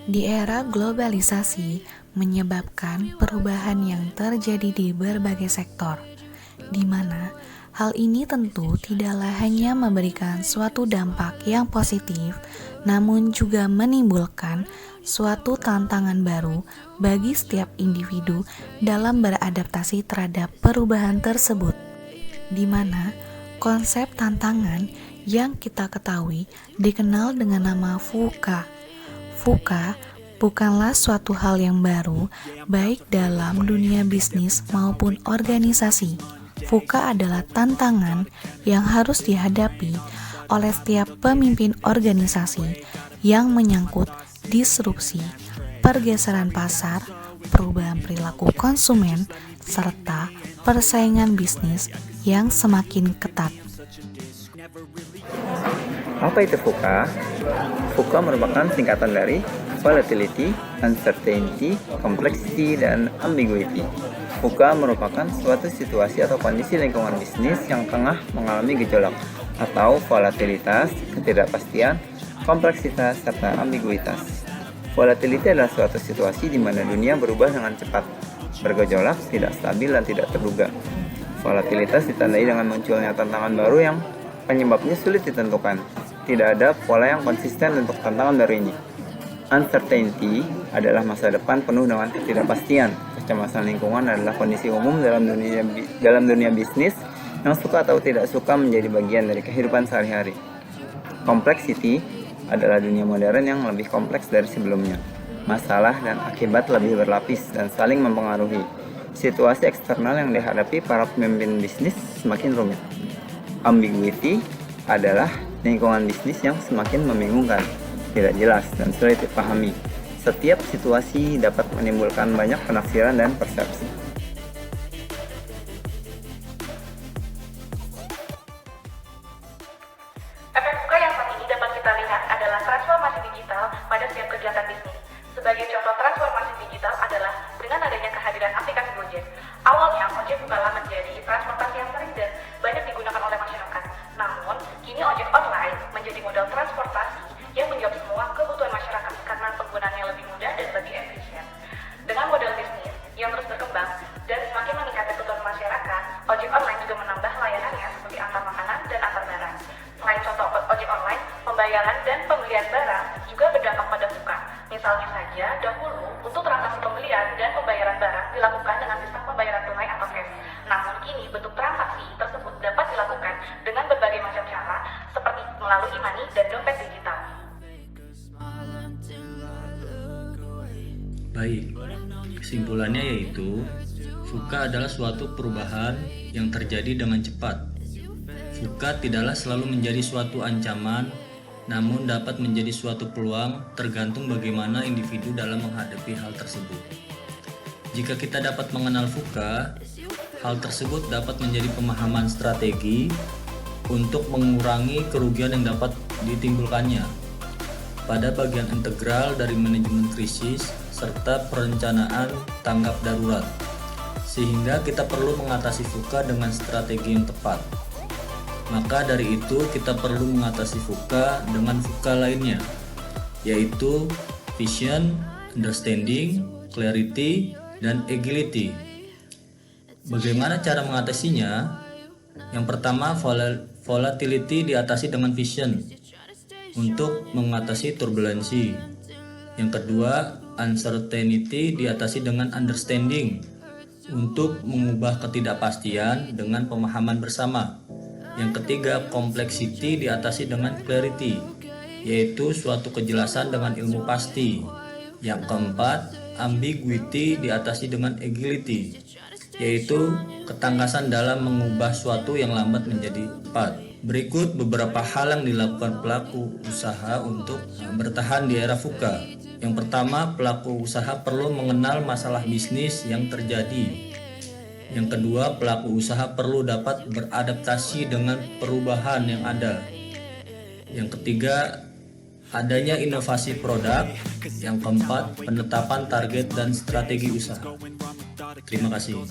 Di era globalisasi menyebabkan perubahan yang terjadi di berbagai sektor, di mana hal ini tentu tidaklah hanya memberikan suatu dampak yang positif, namun juga menimbulkan suatu tantangan baru bagi setiap individu dalam beradaptasi terhadap perubahan tersebut, di mana konsep tantangan yang kita ketahui dikenal dengan nama VUCA. VUCA bukanlah suatu hal yang baru, baik dalam dunia bisnis maupun organisasi. VUCA adalah tantangan yang harus dihadapi oleh setiap pemimpin organisasi yang menyangkut disrupsi, pergeseran pasar, perubahan perilaku konsumen, serta persaingan bisnis yang semakin ketat. Apa itu VUCA? VUCA merupakan singkatan dari Volatility, Uncertainty, Complexity, dan Ambiguity. VUCA merupakan suatu situasi atau kondisi lingkungan bisnis yang tengah mengalami gejolak atau volatilitas, ketidakpastian, kompleksitas, serta ambiguitas. Volatility adalah suatu situasi di mana dunia berubah dengan cepat, bergejolak, tidak stabil, dan tidak terduga. Volatilitas ditandai dengan munculnya tantangan baru yang penyebabnya sulit ditentukan. Tidak ada pola yang konsisten untuk tantangan baru ini. Uncertainty adalah masa depan penuh dengan ketidakpastian. Kecemasan lingkungan adalah kondisi umum dalam dunia bisnis yang suka atau tidak suka menjadi bagian dari kehidupan sehari-hari. Complexity adalah dunia modern yang lebih kompleks dari sebelumnya. Masalah dan akibat lebih berlapis dan saling mempengaruhi. Situasi eksternal yang dihadapi para pemimpin bisnis semakin rumit. Ambiguity adalah lingkungan bisnis yang semakin membingungkan, tidak jelas, dan sulit dipahami. Setiap situasi dapat menimbulkan banyak penafsiran dan persepsi. Efek VUCA yang saat ini dapat kita lihat adalah transformasi digital pada setiap kegiatan bisnis. Sebagai contoh transformasi digital adalah dengan adanya kehadiran aplikasi Gojek. Awalnya, ojek bukanlah menjadi transportasi yang sering dan banyak digunakan oleh masyarakat. Namun, kini ojek online menjadi modal transportasi yang menjawab semua kebutuhan masyarakat karena penggunaannya lebih mudah dan lebih efisien. Dengan model bisnis yang terus berkembang dan semakin meningkatkan kebutuhan masyarakat, ojek online juga menambah layanannya seperti antar makanan dan antar barang. Selain contoh ojek online, pembayaran dan pembelian barang juga berdampak pada VUCA. Misalnya saja, dahulu untuk transaksi pembelian dan pembayaran barang dilakukan dengan sistem pembayaran tunai atau cash. Namun kini bentuk transaksi tersebut dapat dilakukan dengan berbagai macam cara, seperti melalui e-money dan dompet digital. Baik, kesimpulannya yaitu VUCA adalah suatu perubahan yang terjadi dengan cepat. VUCA tidaklah selalu menjadi suatu ancaman, namun dapat menjadi suatu peluang tergantung bagaimana individu dalam menghadapi hal tersebut. Jika kita dapat mengenal VUCA, hal tersebut dapat menjadi pemahaman strategi untuk mengurangi kerugian yang dapat ditimbulkannya pada bagian integral dari manajemen krisis serta perencanaan tanggap darurat, sehingga kita perlu mengatasi VUCA dengan strategi yang tepat. Maka dari itu kita perlu mengatasi VUCA dengan VUCA lainnya, yaitu vision, understanding, clarity, dan agility. Bagaimana cara mengatasinya? Yang pertama, volatility diatasi dengan vision untuk mengatasi turbulensi. Yang kedua, uncertainty diatasi dengan understanding untuk mengubah ketidakpastian dengan pemahaman bersama. Yang ketiga, complexity diatasi dengan clarity, yaitu suatu kejelasan dengan ilmu pasti. Yang keempat, ambiguity diatasi dengan agility, yaitu ketangkasan dalam mengubah suatu yang lambat menjadi cepat. Berikut beberapa hal yang dilakukan pelaku usaha untuk bertahan di era VUCA. Yang pertama, pelaku usaha perlu mengenal masalah bisnis yang terjadi. Yang kedua, pelaku usaha perlu dapat beradaptasi dengan perubahan yang ada. Yang ketiga, adanya inovasi produk. Yang keempat, penetapan target dan strategi usaha. Terima kasih.